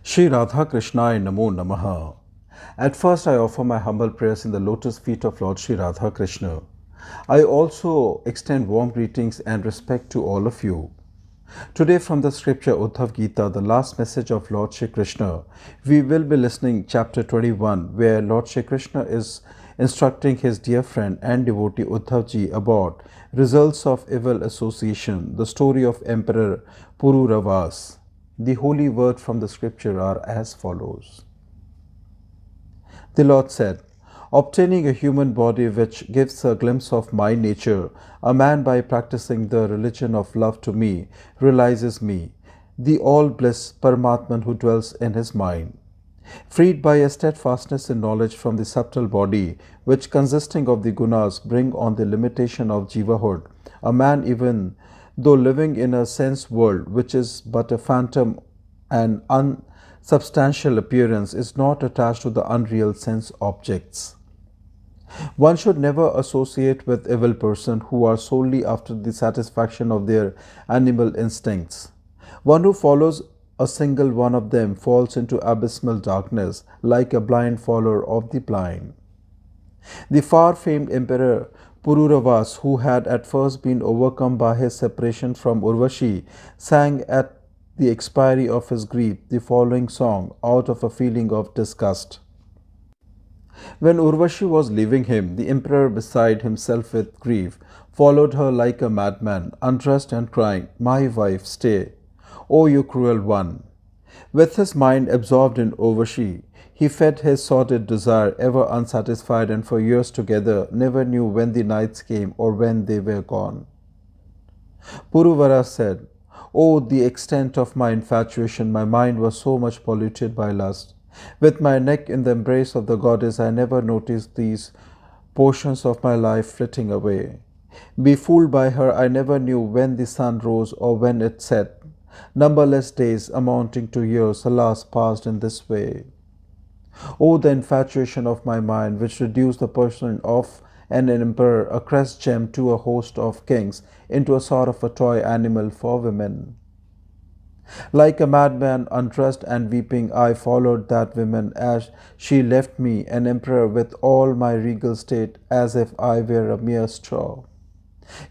Shri Krishna Namo Namaha. At first, I offer my humble prayers in the lotus feet of Lord Shri Krishna. I also extend warm greetings and respect to all of you. Today, from the scripture UDDHAV GITA, the last message of Lord Shri Krishna, we will be listening chapter 21, where Lord Shri Krishna is instructing his dear friend and devotee UDDHAV about results of evil association, the story of Emperor Pururavas. The holy words from the scripture are as follows. The Lord said, obtaining a human body which gives a glimpse of my nature, a man by practicing the religion of love to me realizes me, the all-bliss Paramatman who dwells in his mind. Freed by a steadfastness in knowledge from the subtle body, which consisting of the gunas bring on the limitation of jivahood, a man even though living in a sense world which is but a phantom and unsubstantial appearance is not attached to the unreal sense objects. One should never associate with evil persons who are solely after the satisfaction of their animal instincts. One who follows a single one of them falls into abysmal darkness like a blind follower of the blind. The far-famed Emperor Pururavas, who had at first been overcome by his separation from Urvashi, sang at the expiry of his grief the following song out of a feeling of disgust. When Urvashi was leaving him, the emperor, beside himself with grief, followed her like a madman, undressed and crying, "My wife, stay, O you cruel one!" With his mind absorbed in Urvashi, he fed his sordid desire, ever unsatisfied, and for years together never knew when the nights came or when they were gone. Puruvara said, "Oh, the extent of my infatuation! My mind was so much polluted by lust. With my neck in the embrace of the goddess, I never noticed these portions of my life flitting away. Befooled by her, I never knew when the sun rose or when it set. Numberless days, amounting to years, alas, passed in this way. Oh, the infatuation of my mind, which reduced the person of an emperor, a crest gem, to a host of kings, into a sort of a toy animal for women. Like a madman, undressed and weeping, I followed that woman as she left me, an emperor with all my regal state, as if I were a mere straw.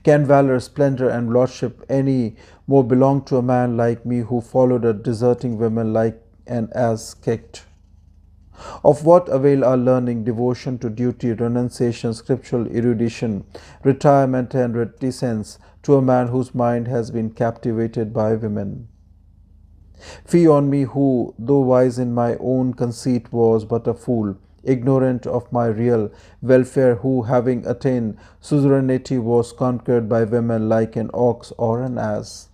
Can valor, splendor, and lordship any more belong to a man like me who followed a deserting woman like an ass kicked? Of what avail are learning, devotion to duty, renunciation, scriptural erudition, retirement, and reticence to a man whose mind has been captivated by women? Fie on me who, though wise in my own conceit, was but a fool, ignorant of my real welfare, who, having attained suzerainty, was conquered by women like an ox or an ass.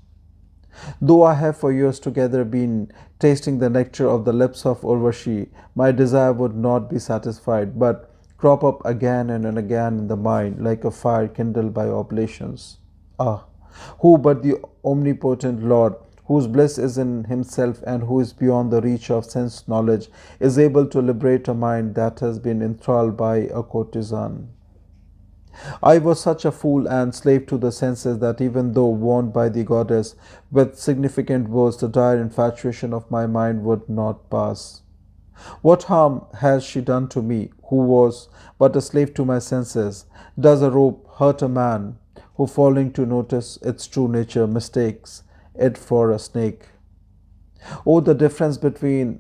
Though I have for years together been tasting the nectar of the lips of Urvashi, my desire would not be satisfied, but crop up again and again in the mind like a fire kindled by oblations. Ah, who but the omnipotent Lord, whose bliss is in himself and who is beyond the reach of sense knowledge, is able to liberate a mind that has been enthralled by a courtesan? I was such a fool and slave to the senses that even though warned by the goddess with significant words, the dire infatuation of my mind would not pass. What harm has she done to me, who was but a slave to my senses? Does a rope hurt a man who, failing to notice its true nature, mistakes it for a snake? Oh, the difference between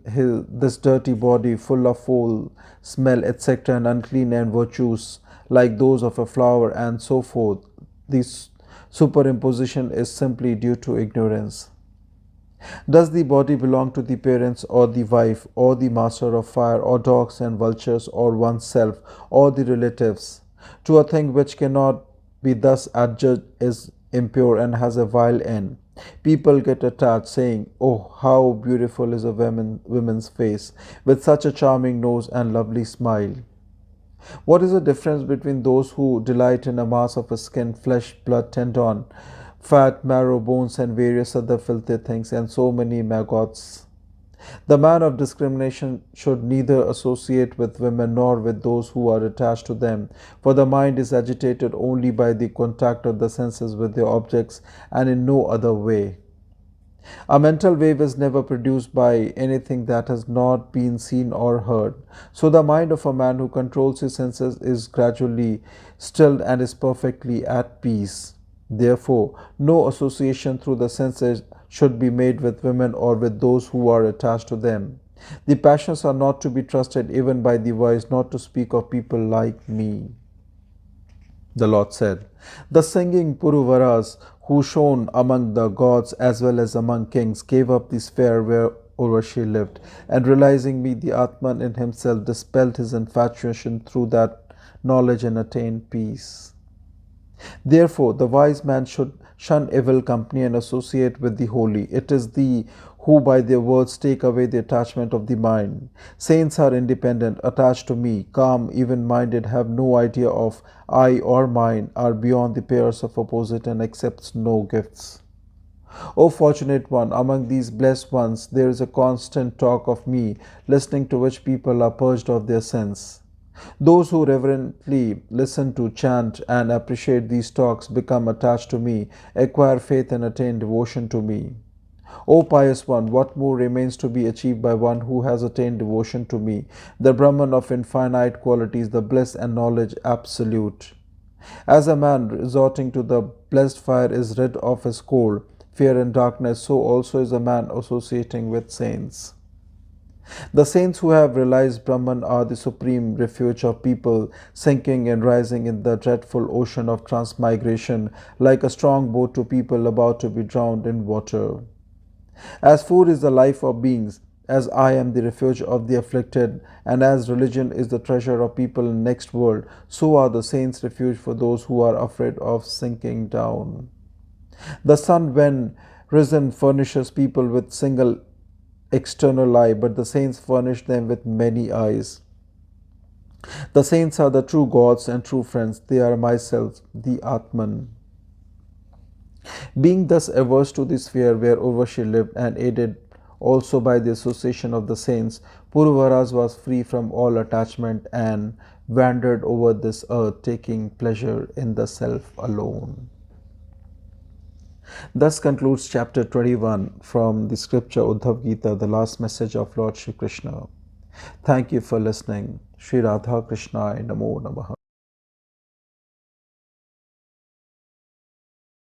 this dirty body full of foul smell, etc., and unclean and virtues like those of a flower and so forth. This superimposition is simply due to ignorance. Does the body belong to the parents or the wife or the master of fire or dogs and vultures or oneself or the relatives? To a thing which cannot be thus adjudged is impure and has a vile end, people get attached, saying, "Oh, how beautiful is a woman's face, with such a charming nose and lovely smile." What is the difference between those who delight in a mass of skin, flesh, blood, tendon, fat, marrow, bones, and various other filthy things, and so many maggots? The man of discrimination should neither associate with women nor with those who are attached to them, for the mind is agitated only by the contact of the senses with their objects and in no other way. A mental wave is never produced by anything that has not been seen or heard. So the mind of a man who controls his senses is gradually stilled and is perfectly at peace. Therefore, no association through the senses should be made with women or with those who are attached to them. The passions are not to be trusted even by the wise, not to speak of people like me. The Lord said, the singing Puruvaras who shone among the gods as well as among kings gave up the sphere where Urvashi lived, and realizing me, the Atman in himself dispelled his infatuation through that knowledge and attained peace. Therefore, the wise man should shun evil company and associate with the holy. It is the who by their words take away the attachment of the mind. Saints are independent, attached to me, calm, even-minded, have no idea of I or mine, are beyond the pairs of opposite and accepts no gifts. O fortunate one, among these blessed ones there is a constant talk of me, listening to which people are purged of their sins. Those who reverently listen to, chant, and appreciate these talks become attached to me, acquire faith, and attain devotion to me. O pious one, what more remains to be achieved by one who has attained devotion to me, the Brahman of infinite qualities, the bliss and knowledge absolute? As a man resorting to the blessed fire is rid of his cold, fear, and darkness, so also is a man associating with saints. The saints who have realized Brahman are the supreme refuge of people sinking and rising in the dreadful ocean of transmigration, like a strong boat to people about to be drowned in water. As food is the life of beings, as I am the refuge of the afflicted, and as religion is the treasure of people in the next world, so are the saints refuge for those who are afraid of sinking down. The sun, when risen, furnishes people with single external eye, but the saints furnish them with many eyes. The saints are the true gods and true friends. They are myself, the Atman. Being thus averse to the sphere where Urvashi lived, and aided also by the association of the saints, Puruvaras was free from all attachment and wandered over this earth, taking pleasure in the self alone. Thus concludes chapter 21 from the scripture UDDHAV GITA, the last message of Lord Shri Krishna. Thank you for listening. Shri Radha Krishna Namo Namaha.